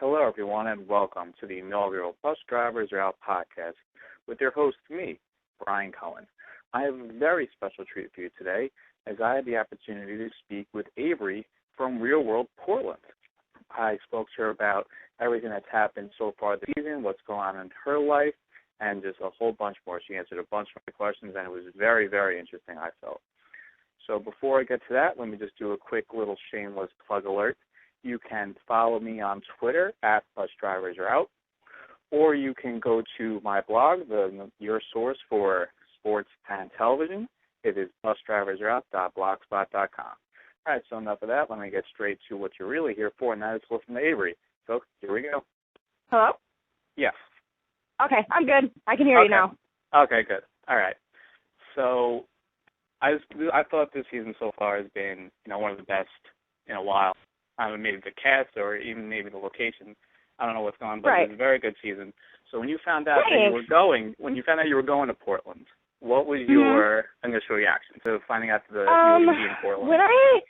Hello, everyone, and welcome to the inaugural Bus Drivers Are Out podcast with your host, me, Brian Cohen. I have a very special treat for you today, as I had the opportunity to speak with Averey from Real World Portland. I spoke to her about everything that's happened so far this season, what's going on in her life, and just a whole bunch more. She answered a bunch of my questions, and it was very, very interesting, I felt. So before I get to that, let me just do a quick little shameless plug alert. You can follow me on Twitter at BusDriversAreOut, or you can go to my blog, your source for sports and television. It is busdriversareout.blogspot.com. All right, so enough of that. Let me get straight to what you're really here for, and that is to listen to Averey. So here we go. Hello? Yes. Okay, I'm good. I can hear you now. Okay, good. All right. So I thought this season so far has been, one of the best in a while. I don't know, maybe the cast or even maybe the location. I don't know what's going on, but It was a very good season. So when you found out that you were going, to Portland, what was your initial reaction to finding out that you were going to be in Portland? When I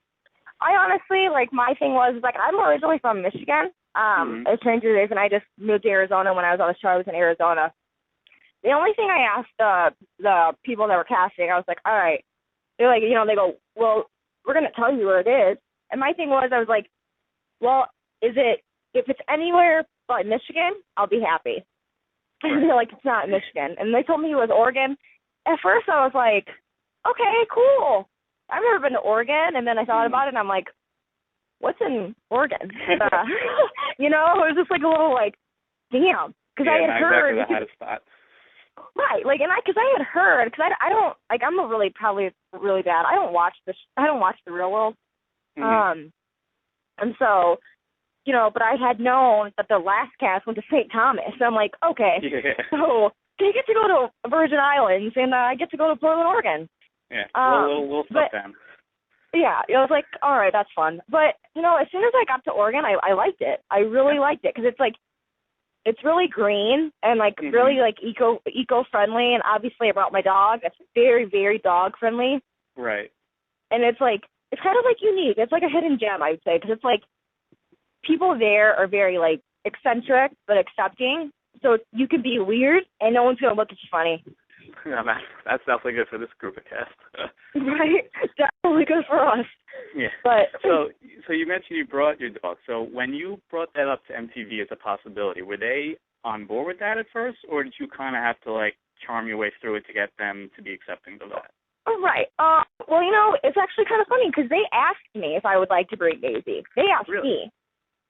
honestly, my thing was, I'm originally from Michigan. As Stranger Days, and I just moved to Arizona when I was on the show. I was in Arizona. The only thing I asked the people that were casting, I was like, all right. They're like, they go, well, we're going to tell you where it is. And my thing was, I was like, well, if it's anywhere but Michigan, I'll be happy. And they're like, it's not Michigan. And they told me it was Oregon. At first I was like, okay, cool. I've never been to Oregon. And then I thought about it, and I'm like, what's in Oregon? It was just like a little damn. Because I had heard. Exactly, I had a spot. Right, because I had heard, because I don't, I'm a probably really bad. I don't watch the Real World. And so, but I had known that the last cast went to St. Thomas. So I'm like, okay, so they get to go to Virgin Islands, and I get to go to Portland, Oregon. Yeah, we'll stop them. Yeah, I was like, all right, that's fun. But, as soon as I got to Oregon, I liked it. I really liked it, because it's really green and, really, eco-friendly. And obviously I brought my dog. It's very, very dog-friendly. Right. And it's kind of, unique. It's like a hidden gem, I would say, because it's, people there are very, eccentric but accepting. So you can be weird, and no one's going to look at you funny. Yeah, that's definitely good for this group of cast. Right. Definitely good for us. Yeah. But so you mentioned you brought your dog. So when you brought that up to MTV as a possibility, were they on board with that at first, or did you kind of have to charm your way through it to get them to be accepting of that? Right. Well, it's actually kind of funny because they asked me if I would like to bring Daisy. They asked me.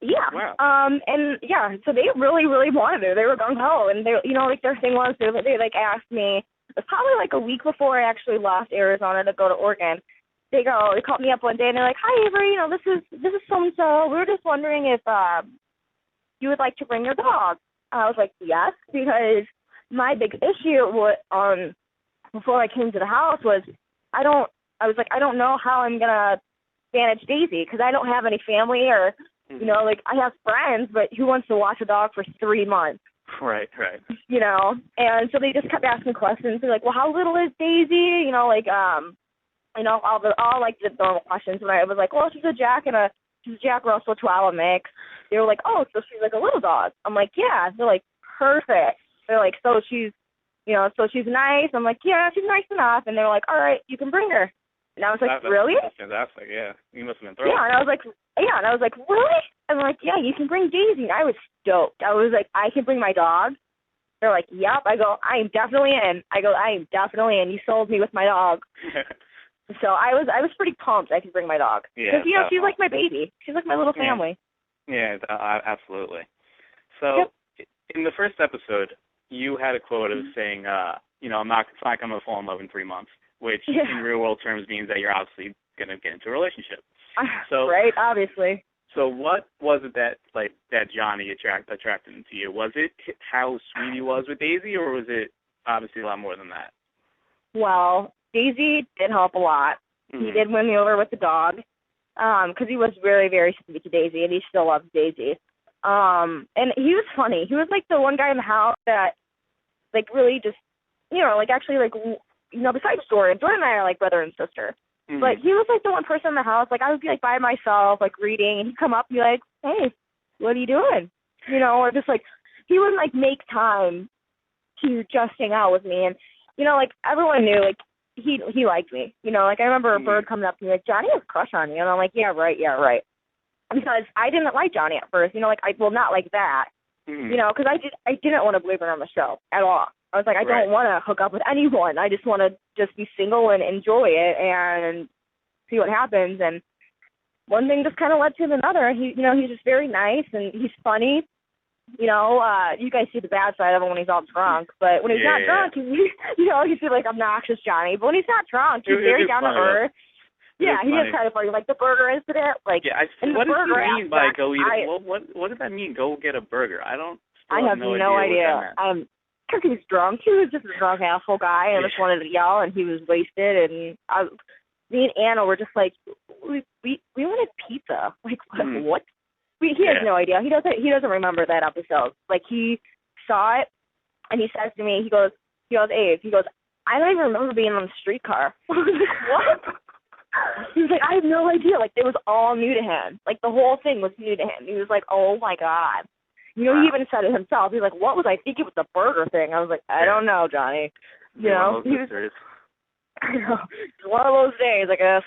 Yeah. Wow. And yeah, so they really, really wanted her. They were gung ho, and they, their thing was they asked me. It was probably a week before I actually left Arizona to go to Oregon. They called me up one day and they're like, "Hi, Averey, this is so and so. We were just wondering if you would like to bring your dog." I was like, yes, because my big issue before I came to the house was I don't know how I'm gonna manage Daisy because I don't have any family or I have friends, but who wants to watch a dog for 3 months? Right. And so they just kept asking questions. They're like, well, how little is Daisy? All the normal questions. And I was like, well, she's a Jack Russell Chihuahua mix. They were like, oh, so she's a little dog. I'm like, yeah. They're like, perfect. They're like, so she's nice. I'm like, yeah, she's nice enough. And they're like, all right, you can bring her. And I was like, really? That's fantastic, yeah. You must have been thrilled. Yeah, and I was like, really? I'm like, yeah, you can bring Daisy. And I was stoked. I was like, I can bring my dog? They're like, yep. I go, I am definitely in. You sold me with my dog. So I was pretty pumped I could bring my dog. Yeah. Because, she's like my baby. She's like my little family. Yeah, absolutely. So in the first episode, you had a quote of saying, it's not going to fall in love in 3 months, which in real world terms means that you're obviously going to get into a relationship. So, right, obviously. So what was it that Johnny attracted to you? Was it how sweet he was with Daisy, or was it obviously a lot more than that? Well, Daisy did help a lot. Mm-hmm. He did win me over with the dog because he was very, very sweet to Daisy, and he still loves Daisy. And he was funny. He was the one guy in the house that really just, besides Jordan and I are brother and sister. Mm-hmm. But he was the one person in the house. I would be by myself, reading, and he'd come up and be like, "Hey, what are you doing?" you know, or just, like, he would, like, make time to just hang out with me. And, you know, like, everyone knew, like, he liked me. You know, like, I remember a bird coming up to me, like, Johnny has a crush on you. And I'm like, yeah, right. Because I didn't like Johnny at first, you know, like, not like that, you know, because I didn't want to believe her on the show at all. I was like, I don't want to hook up with anyone. I just want to just be single and enjoy it and see what happens. And one thing just kind of led to another. He, you know, he's just very nice and he's funny. You know, you guys see the bad side of him when he's all drunk, but when he's not drunk, you know, he's like obnoxious Johnny. But when he's not drunk, he's very down to earth. Yeah, he is kind of funny. Like the burger incident, like what does he mean by go eat? What does that mean? Go get a burger? I have no idea. Because he was drunk. He was just a drunk asshole guy, and just wanted to yell, and he was wasted. And me and Anna were just like, we wanted pizza. Like what? He has no idea. He doesn't remember that episode. Like he saw it, and he says to me, he goes, Abe, I don't even remember being on the streetcar. I was like, what? He was like, I have no idea. Like, it was all new to him. Like, the whole thing was new to him. He was like, oh, my God. You know, he even said it himself. He's like, what was I thinking with the burger thing? I was like, I don't know, Johnny. You know? He was, I know. It's one of those days, I guess.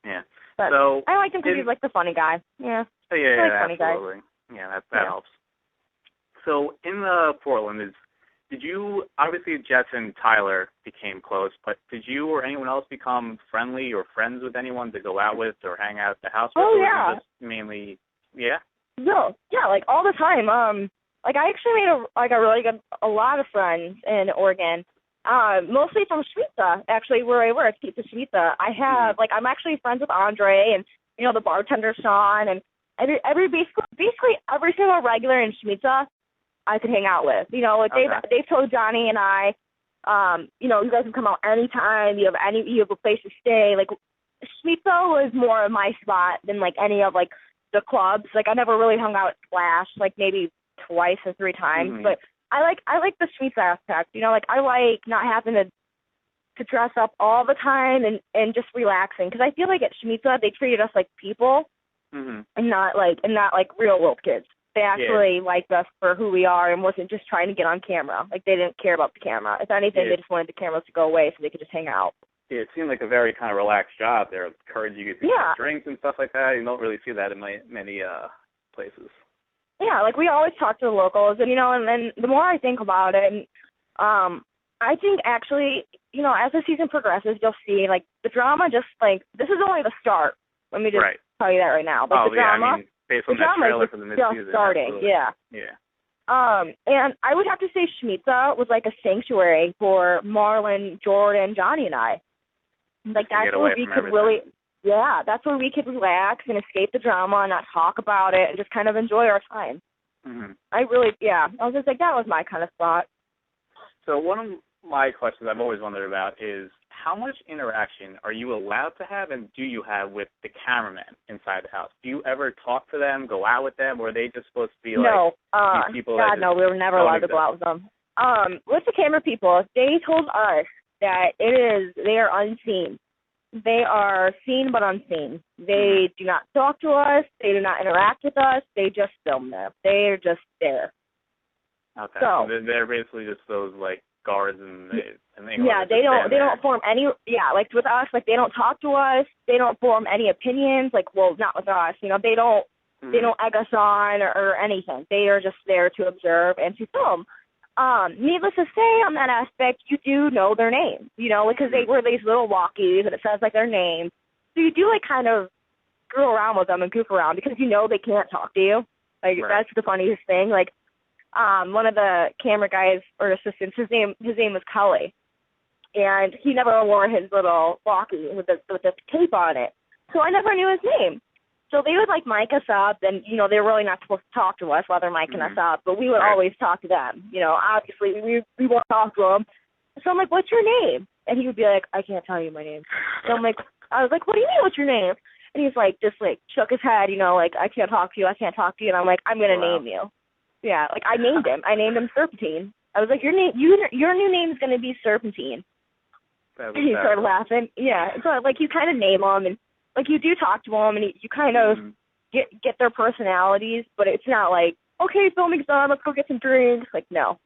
Yeah. But so I liked him because he's, like, the funny guy. Yeah. Funny absolutely. Guy. Yeah, that helps. So, in Portland, did you, obviously Jess and Tyler became close, but did you or anyone else become friendly or friends with anyone to go out with or hang out at the house with? Oh, yeah. Or just mainly, yeah? No, yeah, like all the time. Like I actually made a lot of friends in Oregon, mostly from Schmitza, actually, where I work, Pizza Schmitza. I have, like, I'm actually friends with Andre and, you know, the bartender Sean, and basically every single regular in Schmitza I could hang out with. You know, like they've told Johnny and I, you know, you guys can come out anytime. You have a place to stay. Like Schmitza was more of my spot than like any of like the clubs. Like I never really hung out at Splash, like maybe twice or three times. But I like the Schmitza aspect. You know, like I like not having to dress up all the time and just relaxing. Because I feel like at Schmitza they treated us like people and not like real world kids. They actually liked us for who we are and wasn't just trying to get on camera. Like, they didn't care about the camera. If anything, they just wanted the cameras to go away so they could just hang out. Yeah, it seemed like a very kind of relaxed job. They're encouraging you to get drinks and stuff like that. You don't really see that in many places. Yeah, like, we always talk to the locals. And, you know, and then the more I think about it, and I think actually, you know, as the season progresses, you'll see, like, the drama just, like, this is only the start. Let me just tell you that right now. Like, the drama... I mean, based on that trailer for the mid-season. Just starting, yeah. And I would have to say Schmitza was like a sanctuary for Marlon, Jordan, Johnny, and I. Like, that's where we could really, that's where we could relax and escape the drama and not talk about it and just kind of enjoy our time. I was just like, that was my kind of spot. So one of my questions I've always wondered about is, how much interaction are you allowed to have and do you have with the cameramen inside the house? Do you ever talk to them, go out with them, or are they just supposed to be like these people? No, we were never allowed to go out with them. With the camera people, they told us that they are unseen. They are seen but unseen. They do not talk to us. They do not interact with us. They just film them. They're just there. Okay, so they're basically just those like guards and they don't form any like with us, like they don't talk to us, they don't form any opinions, like, well, not with us, you know, they don't egg us on or anything. They are just there to observe and to film. Needless to say, on that aspect, you do know their names, you know, because they wear these little walkies and it says like their names, so you do like kind of screw around with them and goof around because you know they can't talk to you. Like that's the funniest thing. Like one of the camera guys or assistants, his name was Cully, and he never wore his little walkie with the tape on it, so I never knew his name. So they would like mic us up, and you know they're really not supposed to talk to us while they're micing us up, but we would always talk to them. You know, obviously we won't talk to them. So I'm like, "What's your name?" And he would be like, "I can't tell you my name." So I was like, "What do you mean, what's your name?" And he's like, just like shook his head, you know, like, "I can't talk to you, I can't talk to you." And I'm like, "I'm gonna name you." Yeah, like I named him. I named him Serpentine. I was like, your new name is gonna be Serpentine. And he started laughing. Yeah, so like you kind of name them, and like you do talk to them, and you kind of get their personalities, but it's not like okay, filming's done, let's go get some drinks. Like, no.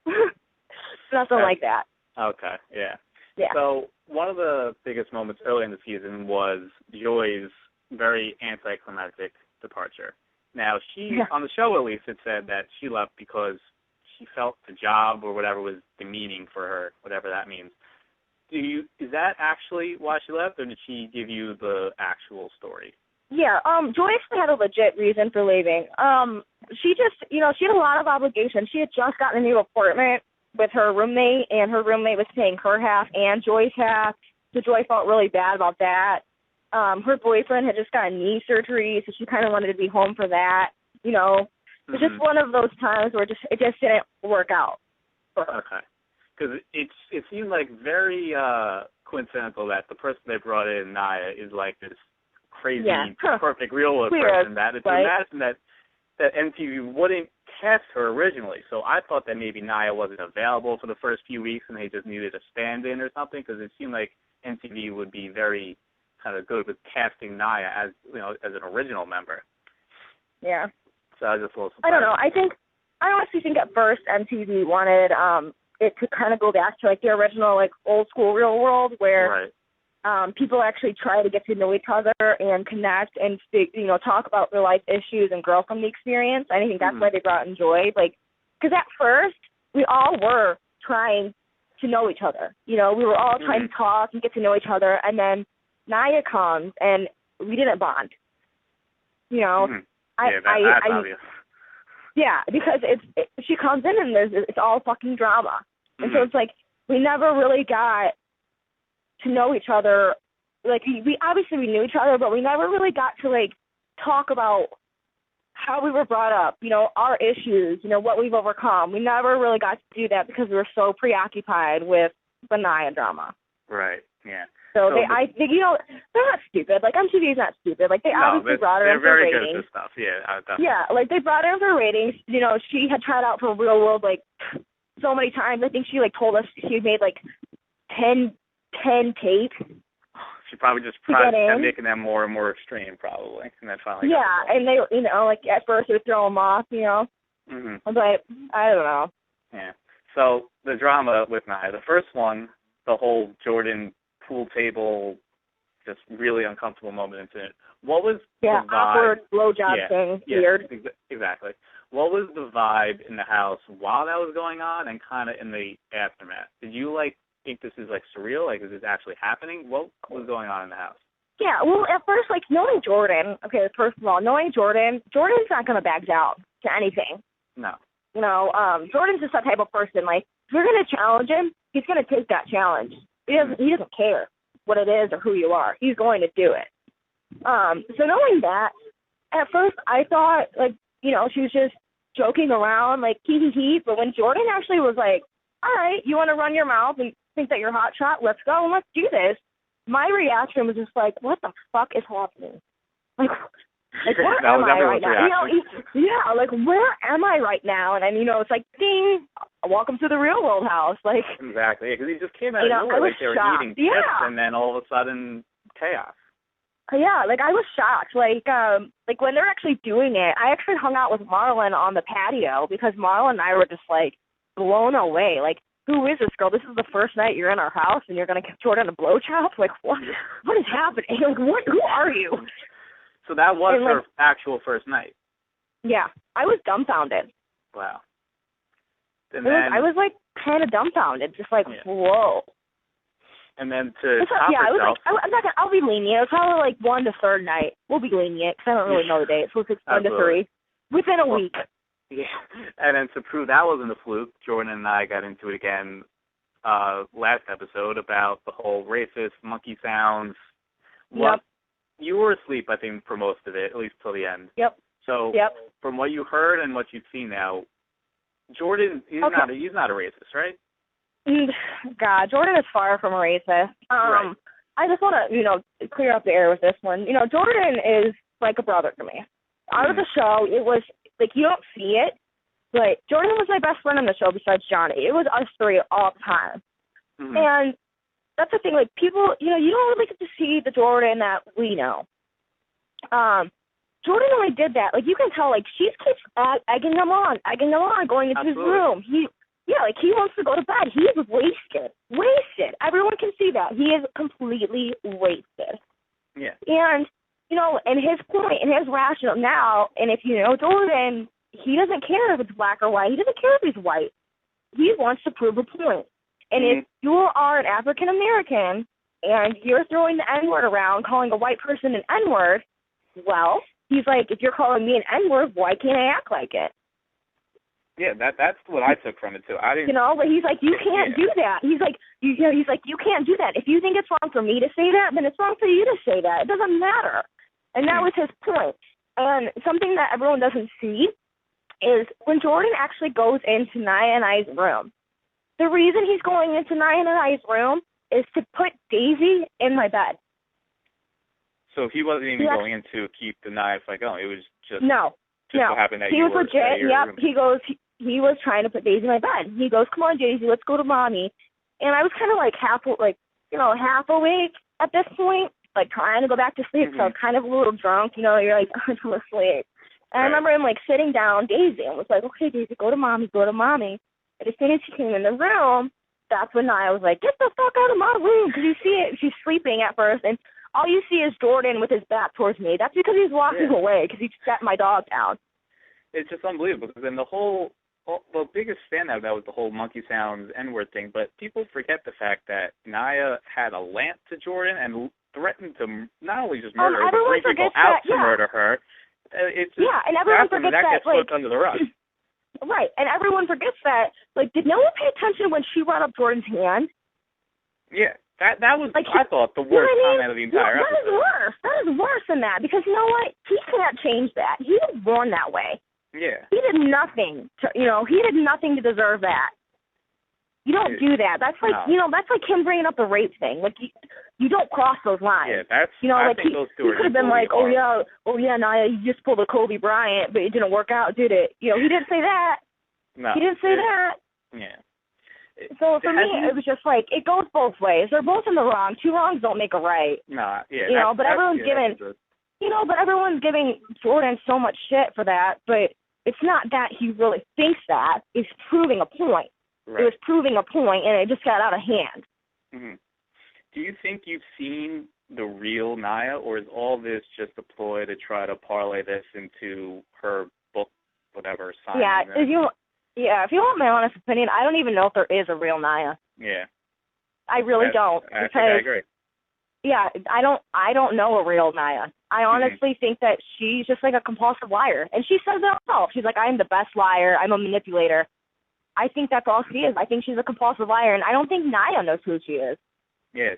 Nothing like that. Okay, yeah. Yeah. So one of the biggest moments early in the season was Joy's very anticlimactic departure. Now, on the show at least, it said that she left because she felt the job or whatever was demeaning for her, whatever that means. Is that actually why she left, or did she give you the actual story? Yeah, Joy actually had a legit reason for leaving. She just, she had a lot of obligations. She had just gotten a new apartment with her roommate, and her roommate was paying her half and Joy's half, so Joy felt really bad about that. Her boyfriend had just gotten knee surgery, so she kind of wanted to be home for that. It was just one of those times where it just didn't work out for her. Okay. Because it seemed like very coincidental that the person they brought in, Naya, is like this crazy, perfect real-world person. That it's imagine that MTV wouldn't cast her originally. So I thought that maybe Naya wasn't available for the first few weeks and they just needed a stand-in or something, because it seemed like MTV would be very kind of good with casting Naya as as an original member. Yeah. So I was just a little surprised. I don't know. I honestly think at first MTV wanted it to kind of go back to like the original like old school Real World where people actually try to get to know each other and connect and speak, talk about their life issues and grow from the experience. I think that's why they brought in Joy. Like, because at first we all were trying to know each other. We were all trying to talk and get to know each other, and then Naya comes and we didn't bond. That's obvious. Yeah, because she comes in and it's all fucking drama. And so it's like we never really got to know each other. Like we obviously we knew each other, but we never really got to like talk about how we were brought up, our issues, what we've overcome. We never really got to do that because we were so preoccupied with the Naya drama. Right. Yeah. So I think they're not stupid. Like MTV's not stupid. Like they obviously brought her in for ratings. They're very good at this stuff. Yeah. Yeah, like they brought her in for ratings. She had tried out for Real World like so many times. I think she like told us she made like 10 tapes. She probably just kept making them more and more extreme, probably, and then finally. Yeah, and they, like at first it would throw them off, But I don't know. Yeah. So the drama with Naya, the first one, the whole Jordan pool table, just really uncomfortable moment incident. What was the vibe? Awkward blowjob thing, weird. Exactly. What was the vibe in the house while that was going on, and kind of in the aftermath? Did you think this is surreal? Like, is this actually happening? What was going on in the house? Yeah, well, at first, knowing Jordan, first of all, knowing Jordan's not going to back down to anything. No. Jordan's just that type of person. Like, if you're going to challenge him, he's going to take that challenge. He doesn't care what it is or who you are. He's going to do it. So knowing that, at first I thought, she was just joking around, hee. But when Jordan actually was like, all right, you want to run your mouth and think that you're hot shot? Let's go and let's do this. My reaction was just like, what the fuck is happening? Where am I right now? Where am I right now? And then, it's like, ding, welcome to the Real World house. Exactly, because he just came out of nowhere, they were eating chips, and then all of a sudden, chaos. Yeah, I was shocked. When they're actually doing it, I actually hung out with Marlon on the patio because Marlon and I were just, blown away. Who is this girl? This is the first night you're in our house, and you're going to give Jordan a blowjob? What is happening? Who are you? So that was her actual first night? Yeah. I was dumbfounded. Wow. I was kind of dumbfounded, just whoa. And then to top herself. I'll be lenient. It's probably 1 to 3rd night. We'll be lenient because I don't really know the date. So it's 1 to 3 within a week. Yeah. And then to prove that wasn't a fluke, Jordan and I got into it again last episode about the whole racist monkey sounds. Yep. You were asleep, I think, for most of it, at least till the end. Yep. So from what you heard and what you've seen now, Jordan, he's not a racist, right? God, Jordan is far from a racist. Right. I just want to, clear up the air with this one. Jordan is like a brother to me. Out of the show, it was, you don't see it, but Jordan was my best friend on the show besides Johnny. It was us three all the time. And that's the thing, people, you don't really get to see the Jordan that we know. Jordan only did that. Like, you can tell, like, she keeps egging him on, going into his room. He wants to go to bed. He is wasted. Everyone can see that. He is completely wasted. Yeah. And, and his point and his rationale now, and if you know Jordan, he doesn't care if it's black or white. He doesn't care if he's white. He wants to prove a point. And if you are an African American and you're throwing the N-word around, calling a white person an N-word, well, he's like, if you're calling me an N-word, why can't I act like it? Yeah, that's what I took from it too. I didn't. But he's like, you can't do that. He's like, you can't do that. If you think it's wrong for me to say that, then it's wrong for you to say that. It doesn't matter. And that was his point. And something that everyone doesn't see is when Jordan actually goes into Nia and I's room. The reason he's going into Nia and I's room is to put Daisy in my bed. So he wasn't even going in to keep the knife like, oh, it was just no. So happened that he was legit. Yep. He was trying to put Daisy in my bed. He goes, "Come on, Daisy, let's go to mommy." And I was kind of like half awake at this point, like trying to go back to sleep. So I was kind of a little drunk. You're like, I'm asleep. And I remember him like sitting down Daisy and was like, "Okay, Daisy, go to mommy, go to mommy." And as soon as she came in the room, that's when Nia was like, "Get the fuck out of my room!" Because you see it, she's sleeping at first, and all you see is Jordan with his back towards me. That's because he's walking away because he set my dog down. It's just unbelievable. Because then the biggest standout that was the whole monkey sounds N-word thing. But people forget the fact that Nia had a lamp to Jordan and threatened to not only just murder her, but bring people out to murder her. It's just, and everyone forgets that gets swept under the rug. Right, and everyone forgets that. Like, did no one pay attention when she brought up Jordan's hand? Yeah, that was, like, I thought, the worst comment of the entire episode. That is worse. That is worse than that, because you know what? He can't change that. He was born that way. Yeah. He did nothing he did nothing to deserve that. You don't do that. That's like, that's like him bringing up the rape thing. Like, you don't cross those lines. Yeah, that's, I think those two are he could have been like, oh yeah, Nia, you just pulled a Kobe Bryant, but it didn't work out, did it? He didn't say that. No. He didn't say that. Yeah. So for me, it was just like, it goes both ways. They're both in the wrong. Two wrongs don't make a right. Nah, yeah. But everyone's giving Jordan so much shit for that, but it's not that he really thinks that. It's proving a point. Right. It was proving a point, and it just got out of hand. Mm-hmm. Do you think you've seen the real Nia, or is all this just a ploy to try to parlay this into her book, whatever, signing? If you want my honest opinion, I don't even know if there is a real Nia. Yeah. I really don't. I agree. Yeah, I don't know a real Nia. I honestly think that she's just like a compulsive liar. And she says that herself. She's like, I'm the best liar. I'm a manipulator. I think that's all she is. I think she's a compulsive liar, and I don't think Nia knows who she is. Yeah,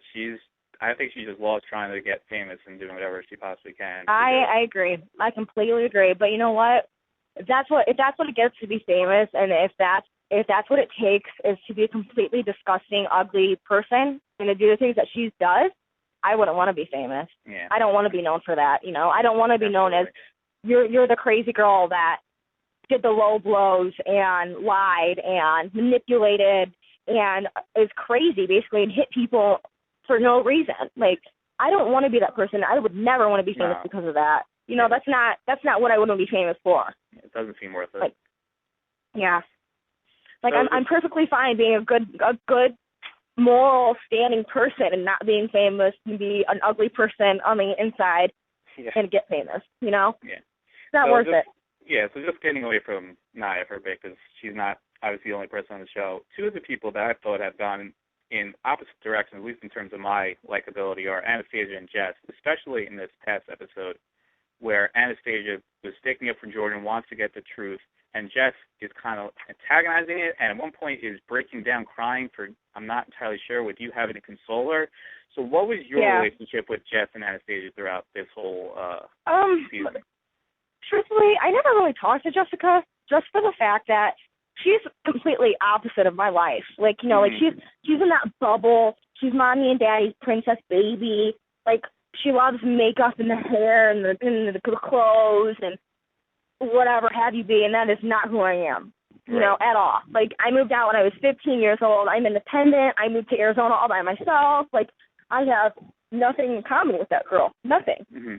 I think she just loves trying to get famous and doing whatever she possibly can. I agree. I completely agree. But you know what? If that's what it gets to be famous, and if that's what it takes is to be a completely disgusting, ugly person and to do the things that she does, I wouldn't want to be famous. Yeah. I don't want to be known for that. I don't want to be known as you're the crazy girl that did the low blows and lied and manipulated and is crazy basically and hit people for no reason. Like, I don't want to be that person. I would never want to be famous because of that. That's not what I want to be famous for. It doesn't seem worth it. Like, yeah. Like, so I'm perfectly fine being a good moral standing person and not being famous and be an ugly person on the inside and get famous, Yeah. It's not worth it. Yeah, so just getting away from Nia for a bit, because she's not obviously the only person on the show. Two of the people that I thought have gone in opposite directions, at least in terms of my likability, are Anastasia and Jess, especially in this past episode where Anastasia was sticking up for Jordan, wants to get the truth, and Jess is kind of antagonizing it, and at one point is breaking down crying for, I'm not entirely sure, with you having to console her. So what was your relationship with Jess and Anastasia throughout this whole season? Truthfully, I never really talked to Jessica, just for the fact that she's completely opposite of my life. Like, like she's in that bubble. She's mommy and daddy's princess baby. Like, she loves makeup and the hair and the clothes and whatever have you be, and that is not who I am, at all. Like, I moved out when I was 15 years old. I'm independent. I moved to Arizona all by myself. Like, I have nothing in common with that girl. Nothing. Mm-hmm.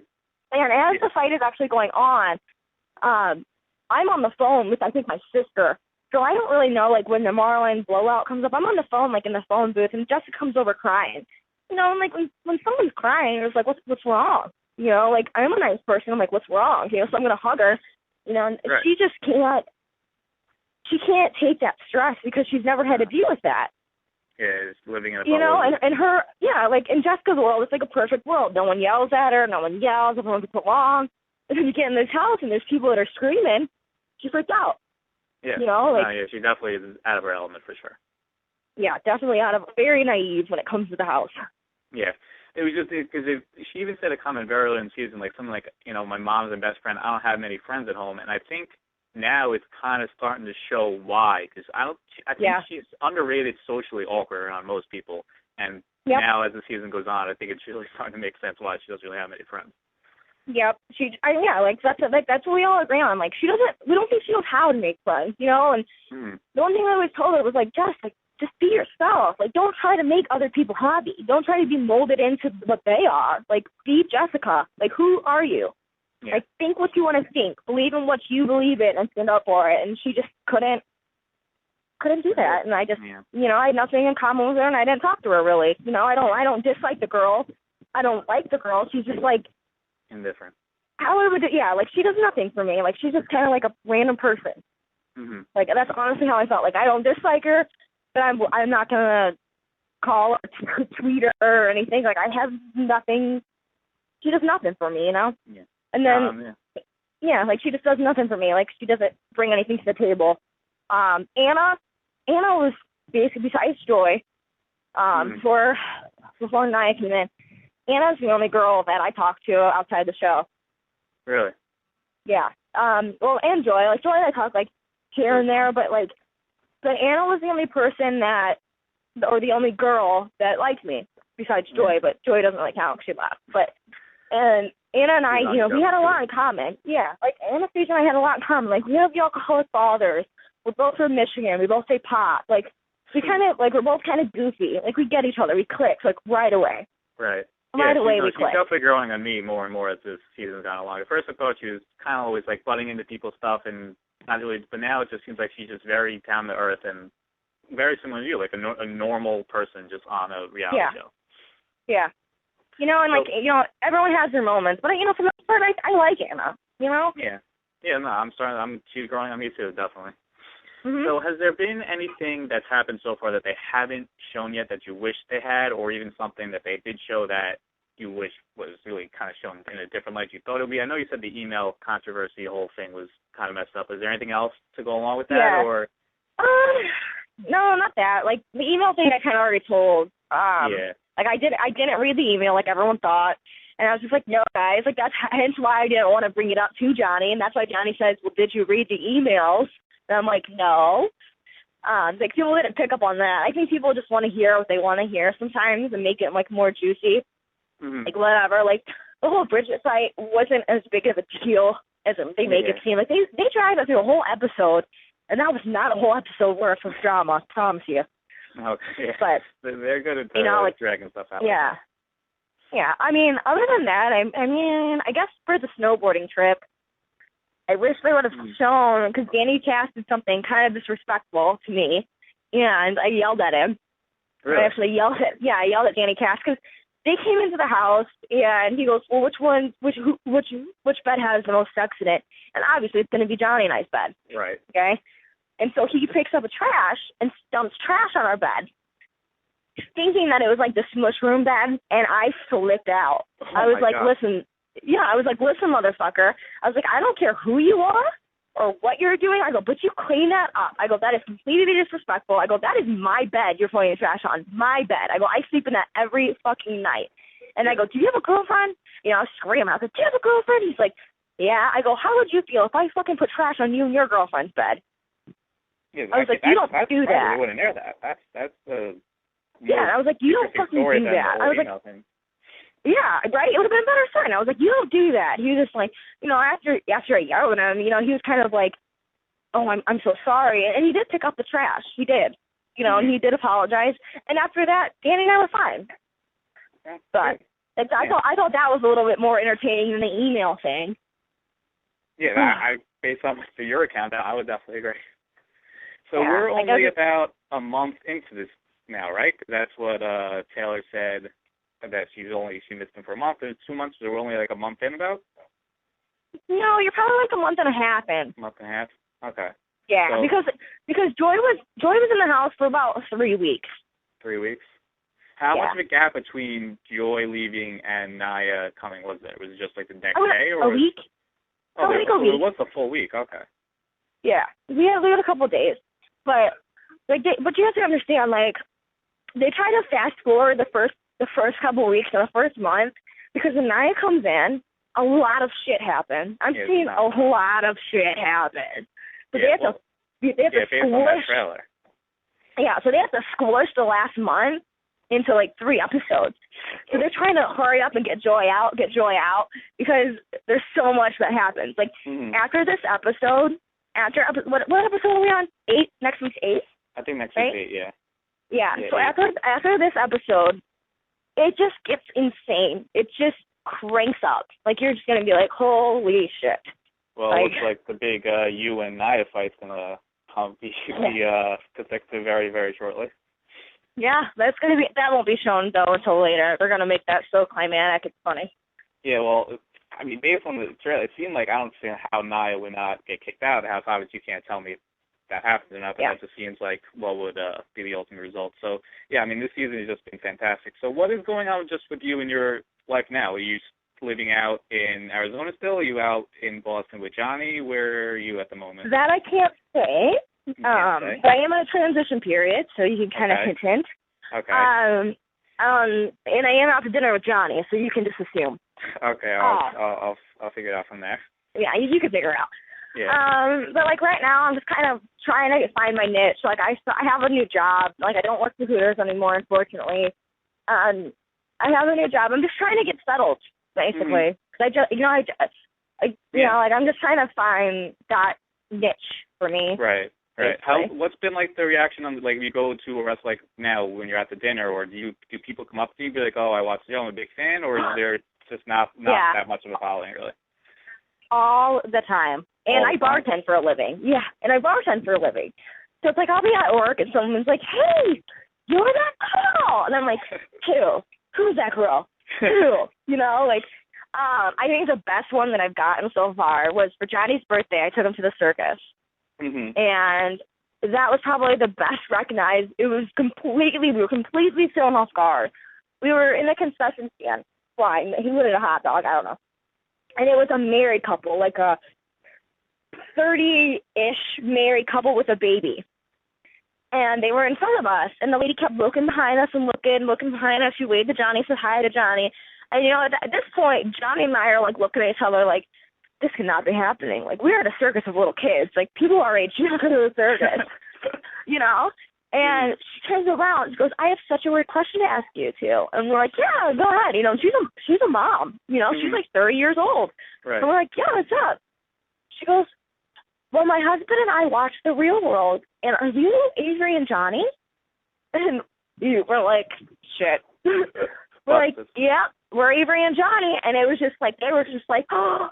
And as the fight is actually going on, I'm on the phone with, I think, my sister. So I don't really know, like, when the Marlon blowout comes up, I'm on the phone, like, in the phone booth, and Jessica comes over crying. You know, and, like, when someone's crying, it's like, what's wrong? You know, like, I'm a nice person. I'm like, what's wrong? You know, so I'm going to hug her. You know, and right. she just can't take that stress because she's never had to deal with that. Yeah, just living in a you know, bubble. and her, yeah, like, in Jessica's world, it's like a perfect world. No one yells at her. No one yells. Everyone gets along. And then you get in this house, and there's people that are screaming. She freaked out. Yeah. You know, like, yeah, she definitely is out of her element for sure. Yeah, definitely very naive when it comes to the house. Yeah. It was just because she even said a comment very early in the season, like something like, you know, my mom's the best friend. I don't have many friends at home. And I think now it's kind of starting to show why. Because I think she's underrated, socially awkward around most people. And now as the season goes on, I think it's really starting to make sense why she doesn't really have many friends. Yep. That's what we all agree on. Like, we don't think she knows how to make friends, you know? And the one thing I always told her was, like, just be yourself. Like, don't try to make other people happy. Don't try to be molded into what they are. Like, be Jessica. Like, who are you? Yeah. Like, think what you want to think. Believe in what you believe in and stand up for it. And she just couldn't do that. And I just, you know, I had nothing in common with her, and I didn't talk to her really. You know, I don't dislike the girl. I don't like the girl. She's just, like, indifferent. Like, she does nothing for me. Like, she's just kind of like a random person. Mm-hmm. Like, that's honestly how I felt. Like, I don't dislike her, but I'm not gonna call or tweet her or anything. Like, I have nothing. She does nothing for me, you know. Yeah. And then, like, she just does nothing for me. Like, she doesn't bring anything to the table. Anna was basically, besides Joy, before Nia came in, Anna's the only girl that I talk to outside the show. Really? Yeah. Well, and Joy. Like, Joy I talk, like, here and there, but Anna was the only person or the only girl that liked me, besides Joy, but Joy doesn't really count because she left. And Anna and I, you know, we had a lot in common. Yeah. Like, Anastasia and I had a lot in common. Like, we have the alcoholic fathers. We're both from Michigan. We both say pot. Like, we kind of, like, we're both kind of goofy. Like, we get each other. We click, like, right away. Right. Right away we click. She's definitely growing on me more and more as this season's gone along. At first I thought she was kind of always, like, butting into people's stuff and not really, but now it just seems like she's just very down to earth and very similar to you, like a normal person just on a reality show. Yeah. You know, and, like, you know, everyone has their moments. But, you know, for the most part, I like Anna, you know? Yeah. Yeah, no, she's growing on me too, definitely. Mm-hmm. So has there been anything that's happened so far that they haven't shown yet that you wish they had, or even something that they did show that you wish was really kind of shown in a different light you thought it would be? I know you said the email controversy whole thing was kind of messed up. Is there anything else to go along with that? Or no, not that. Like, the email thing I kind of already told. Like, I didn't read the email like everyone thought. And I was just like, no, guys. Like, that's hence why I didn't want to bring it up to Johnny. And that's why Johnny says, well, did you read the emails? And I'm like, no. Like, people didn't pick up on that. I think people just want to hear what they want to hear sometimes and make it, like, more juicy. Mm-hmm. Like, whatever. Like, the whole Bridget fight wasn't as big of a deal as they make it seem. Like, they dragged us through a whole episode, and that was not a whole episode worth of drama, I promise you. Okay. But they're good at you know, like, dragging stuff out. Yeah. Yeah. I mean, other than that, I guess for the snowboarding trip, I wish they would have shown, because Danny Cass did something kind of disrespectful to me, and I yelled at him. Really? I actually yelled at Danny Cass, because they came into the house, and he goes, well, which bed has the most sex in it? And obviously it's going to be Johnny and I's bed. Right. Okay? And so he picks up a trash and dumps trash on our bed, thinking that it was like the smush room bed, and I flipped out. I was like, listen, motherfucker. I was like, I don't care who you are or what you're doing. I go, but you clean that up. I go, that is completely disrespectful. I go, that is my bed you're throwing the trash on. My bed. I go, I sleep in that every fucking night. And I go, do you have a girlfriend? You know, I was screaming. I was like, do you have a girlfriend? He's like, yeah. I go, how would you feel if I fucking put trash on you and your girlfriend's bed? Yeah, I was like, you don't do that. I wouldn't air that. That's the I was like, you don't fucking do that. I was like, yeah, right. It would have been a better sign. I was like, you don't do that. He was just like, you know, after I yelled at him, you know, he was kind of like, oh, I'm so sorry, and he did pick up the trash. He did, you know, and he did apologize. And after that, Danny and I were fine. But Like, I thought that was a little bit more entertaining than the email thing. Yeah, I based on your account, I would definitely agree. So we're only about a month into this now, right? That's what Taylor said, that she missed him for a month. And 2 months, so we're only like a month in about? No, you're probably like a month and a half in. Month and a half? Okay. Yeah, so, because Joy was in the house for about 3 weeks. 3 weeks? How much of a gap between Joy leaving and Naya coming was there? Was it just like the next day? Or a week. Oh, it was a full week. Okay. Yeah, we had a couple of days, but but you have to understand, like, they try to fast forward the first couple of weeks or the first month, because when Naya comes in, a lot of shit happens. I'm seeing a lot of shit happen. So they have to squish. Yeah, so they have to squish the last month into like 3 episodes. So they're trying to hurry up and get Joy out, because there's so much that happens. Like, after this episode, what episode are we on? 8? Next week's 8? I think next week's 8, yeah. Yeah, so after this episode, it just gets insane. It just cranks up. Like, you're just going to be like, holy shit. Well, it looks like the big you and Naya fight's going to be detected very, very shortly. Yeah, that won't be shown, though, until later. They're going to make that so climatic, it's funny. Yeah, well, I mean, based on the trailer, it seemed like I don't see how Naya would not get kicked out of the house. Obviously, you can't tell me if that happens or not, but that just seems like what would be the ultimate result. So, yeah, I mean, this season has just been fantastic. So what is going on just with you in your life now? Are you living out in Arizona still? Are you out in Boston with Johnny? Where are you at the moment? That I can't say. But I am in a transition period, so you can kind of hint. Okay. And I am out to dinner with Johnny, so you can just assume. Okay, I'll figure it out from there. Yeah, you can figure it out. Yeah. But like right now, I'm just kind of trying to find my niche. Like I have a new job. Like I don't work for Hooters anymore, unfortunately. I have a new job. I'm just trying to get settled, basically. Because I'm just trying to find that niche for me. Right. What's been like the reaction on like you go to a restaurant like now when you're at the dinner, or do people come up to you and be like, oh, I watched the show, I'm a big fan, or is there just not that much of a following really? All the time. And I bartend for a living. Yeah, and I bartend for a living. So it's like I'll be at work and someone's like, hey, you're that girl. And I'm like, who? Who's that girl? Who? You know, like, I think the best one that I've gotten so far was for Johnny's birthday. I took him to the circus. And that was probably the best recognized. We were completely thrown off guard. We were in a concession stand flying. He wanted a hot dog, I don't know. And it was a married couple, like a 30-ish married couple with a baby. And they were in front of us, and the lady kept looking behind us and looking behind us. She waved to Johnny, said hi to Johnny. And, you know, at this point, Johnny and I are, like, looking at each other like, this cannot be happening. Like, we're at a circus of little kids. Like, people our age, you're not going to the circus, you know? And she turns around. She goes, I have such a weird question to ask you, too. And we're like, yeah, go ahead. You know, she's a mom. You know, she's like 30 years old. Right. And we're like, yeah, what's up? She goes, well, my husband and I watch The Real World, and are you Averey and Johnny? And we're like, shit. We're like, yeah, we're Averey and Johnny. And it was just like, they were just like, oh,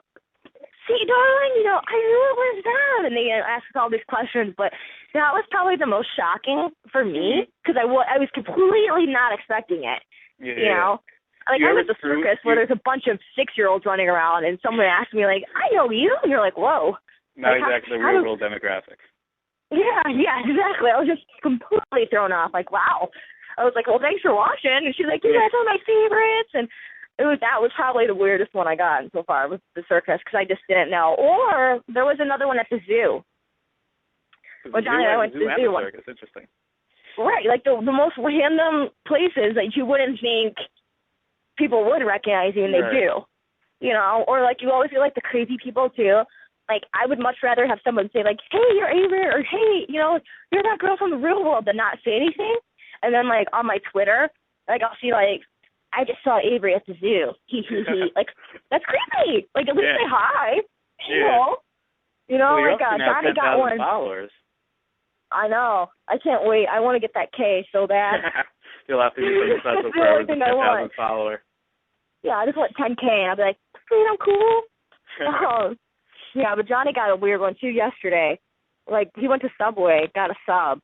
see, darling, you know, I knew it was them. And they asked us all these questions, but that was probably the most shocking for me because I was completely not expecting it, you know? Like, I'm at the circus where there's a bunch of 6-year-olds running around, and someone asked me, like, I know you. And you're like, whoa. Not like, exactly the real-world demographic. Yeah, exactly. I was just completely thrown off. Like, wow. I was like, well, thanks for watching. And she's like, you guys are my favorites. And that was probably the weirdest one I got so far was the circus because I just didn't know. Or there was another one at the zoo. Well, Johnny and I went to the zoo. Circus. Interesting. Right, like the most random places that you wouldn't think people would recognize you, and they do. You know, or like you always feel like the crazy people too. Like I would much rather have someone say like, "Hey, you're Averey," or "Hey, you know, you're that girl from The Real World," than not say anything. And then like on my Twitter, like I'll see like, I just saw Averey at the zoo. He. Like that's creepy. Like at least say hi. You know, well, like Johnny got one. Followers. I know. I can't wait. I want to get that K so bad. You'll have to do something special for 10,000 followers. yeah, I just want 10K, and I'll be like, sweet, I'm cool. Yeah, but Johnny got a weird one, too, yesterday. Like, he went to Subway, got a sub.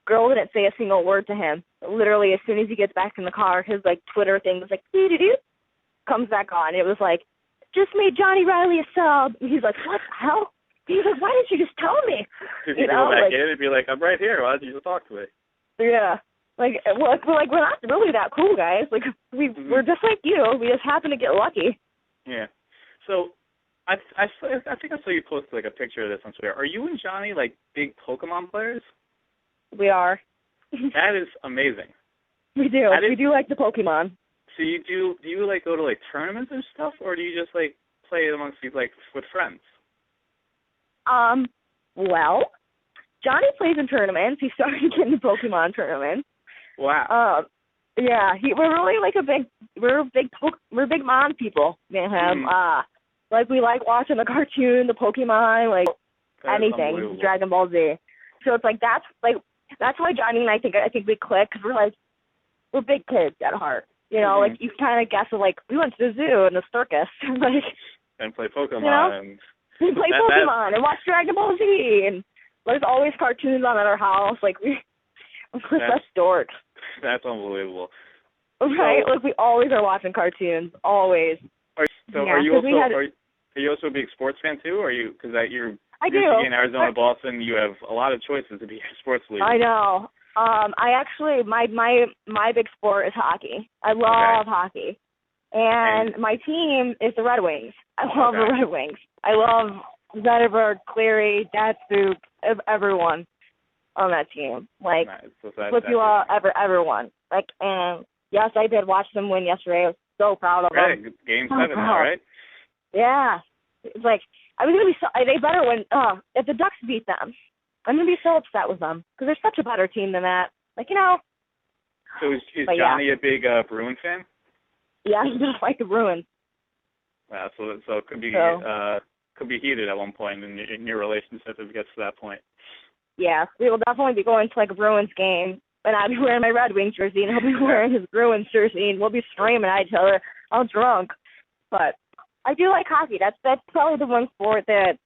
Girl didn't say a single word to him. Literally, as soon as he gets back in the car, his, like, Twitter thing was like, doo-doo-doo, comes back on. It was like, just made Johnny Riley a sub. And he's like, what the hell? He's like, why didn't you just tell me? You know, go back in and be like, I'm right here. Why didn't you just talk to me? Yeah. Like, well, we're not really that cool, guys. Like, we're just like you. We just happen to get lucky. Yeah. So, I think I saw you post, like, a picture of this on Twitter. Are you and Johnny, like, big Pokemon players? We are. That is amazing. We do. We do like the Pokemon. So do you, like, go to, like, tournaments and stuff, or do you just, like, play amongst you, like, with friends? Well, Johnny plays in tournaments. He started getting Pokemon tournaments. Wow. Yeah, we're really like we're big mom people, me and him. Like we like watching the cartoon, the Pokemon, like anything, Dragon Ball Z. So it's like that's why Johnny and I think we click, because we're big kids at heart. You know, like you kind of guess like we went to the zoo and the circus, like and play Pokemon. You know? And we play Pokemon and watch Dragon Ball Z, and there's always cartoons on at our house. Like we're such dorks. That's unbelievable. Right, so, like we always are watching cartoons, always. Are you also a big sports fan too? Or are you, because you're in Arizona, Boston, you have a lot of choices to be a sports league. I know. I actually my big sport is hockey. I love hockey, and my team is the Red Wings. I love the Red Wings. I love Zetterberg, Cleary, Datsuk, everyone on that team. Like, with you all, everyone. Like, and yes, I did watch them win yesterday. I was so proud of them. Game 7 now, right? Yeah. It's like, I was going to be so, they better win, if the Ducks beat them, I'm going to be so upset with them, because they're such a better team than that. Like, you know. So is Johnny a big Bruins fan? Yeah, he does like the Bruins. Wow, so it could be heated at one point in your relationship if it gets to that point. Yeah, we will definitely be going to like a Bruins game, and I'll be wearing my Red Wings jersey, and he'll be wearing his Bruins jersey, and we'll be screaming at each other all drunk. But I do like hockey. That's probably the one sport that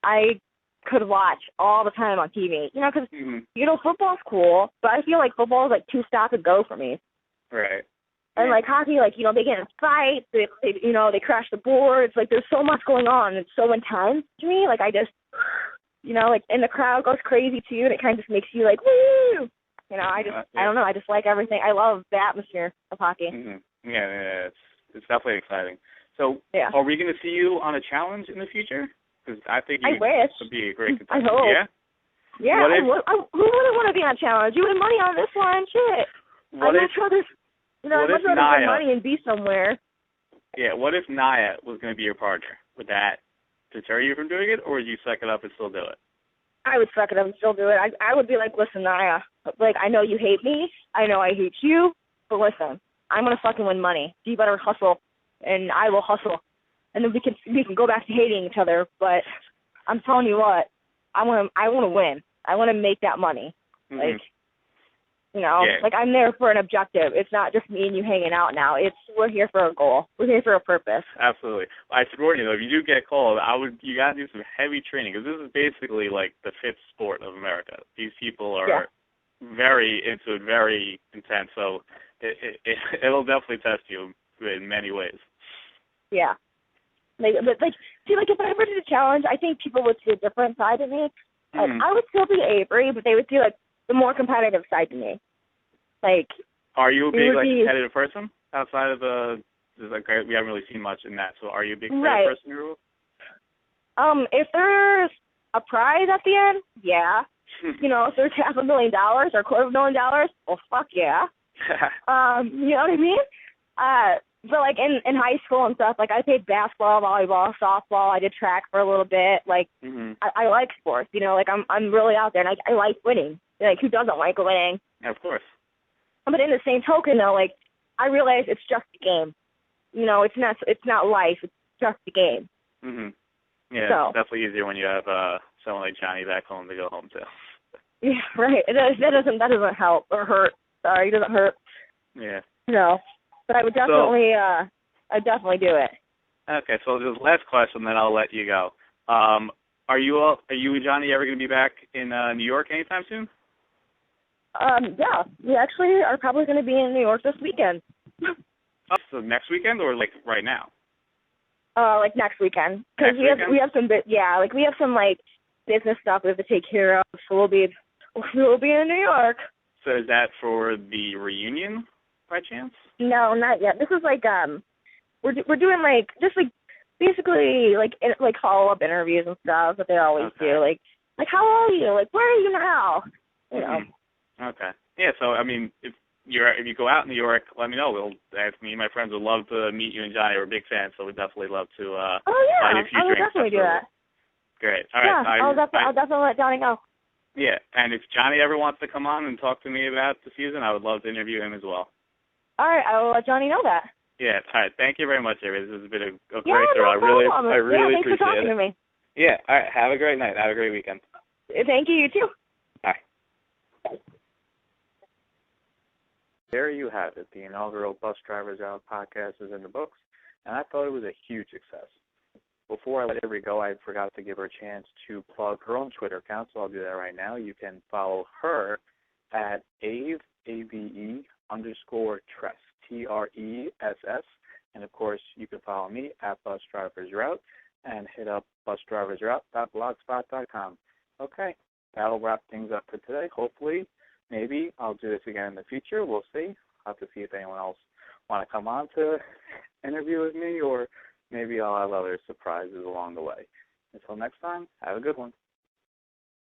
I could watch all the time on TV. You know, because you know, football's cool, but I feel like football is like too stop and go for me. Right. And like hockey, like, you know, they get in fights, they you know, they crash the boards. Like, there's so much going on. It's so intense to me. Like, I just, you know, like, and the crowd goes crazy too, and it kind of just makes you like, woo! You know, I don't know, I just like everything. I love the atmosphere of hockey. Yeah, it's definitely exciting. So, are we going to see you on a challenge in the future? Because I think you would be a great contestant. I hope. Yeah? Yeah, who wouldn't want to be on a challenge? You win money on this one, shit. I'd much rather win money and be somewhere. Yeah, what if Naya was going to be your partner? Would that deter you from doing it, or would you suck it up and still do it? I would suck it up and still do it. I would be like, listen, Naya, like, I know you hate me. I know I hate you. But listen, I'm going to fucking win money. So you better hustle, and I will hustle. And then we can go back to hating each other. But I'm telling you what, I want to win. I want to make that money. Like, you know, like, I'm there for an objective. It's not just me and you hanging out now. We're here for a goal. We're here for a purpose. Absolutely. I should warn you, though, if you do get called, you got to do some heavy training, because this is basically like the fifth sport of America. These people are very into it, very intense, so it'll definitely test you in many ways. Yeah. But if I ever did a challenge, I think people would see a different side of me. Like, I would still be Averey, but they would see, like, the more competitive side to me. Like, are you a big competitive person outside of we haven't really seen much in that. So are you a big competitive person in your role? If there's a prize at the end, yeah. You know, if there's $500,000 or $250,000, well, fuck yeah. You know what I mean? But like in high school and stuff, like I played basketball, volleyball, softball. I did track for a little bit. Like I like sports, you know. Like I'm really out there, and I like winning. Like, who doesn't like winning? Yeah, of course. But in the same token, though, like, I realize it's just a game. You know, it's not life. It's just a game. Yeah, so, it's definitely easier when you have someone like Johnny back home to go home to. Yeah, right. That doesn't help or hurt. Sorry, it doesn't hurt. Yeah. No, but I would definitely I'd definitely do it. Okay, so this last question, then I'll let you go. Are you and Johnny ever going to be back in New York anytime soon? Yeah, we actually are probably going to be in New York this weekend. Oh, so next weekend or like right now? Like next weekend, because we have some like business stuff we have to take care of. So we'll be in New York. So is that for the reunion by chance? No, not yet. This is like we're doing like just like basically like follow up interviews and stuff that they always do. Like how are you? Like where are you now? You know. Okay. Yeah. So I mean, if you go out in New York, let me know. Me and my friends would love to meet you and Johnny. We're big fans, so we'd definitely love to. Oh yeah, I would definitely do that. Great. All right. Yeah, I'll definitely let Johnny know. Yeah, and if Johnny ever wants to come on and talk to me about the season, I would love to interview him as well. All right, I will let Johnny know that. Yeah. All right. Thank you very much, Averey. This has been a great show. I really thanks appreciate for talking it. to me. Yeah. All right. Have a great night. Have a great weekend. Thank you. You too. Bye. There you have it. The inaugural Bus Drivers Out podcast is in the books, and I thought it was a huge success. Before I let Averey go, I forgot to give her a chance to plug her own Twitter account, so I'll do that right now. You can follow her at Ave, A-V-E, _Tress, Tress. And, of course, you can follow me at Bus Drivers Route and hit up busdriversroute.blogspot.com. Okay, that'll wrap things up for today. Hopefully, maybe I'll do this again in the future. We'll see. I'll have to see if anyone else want to come on to interview with me, or maybe I'll have other surprises along the way. Until next time, have a good one.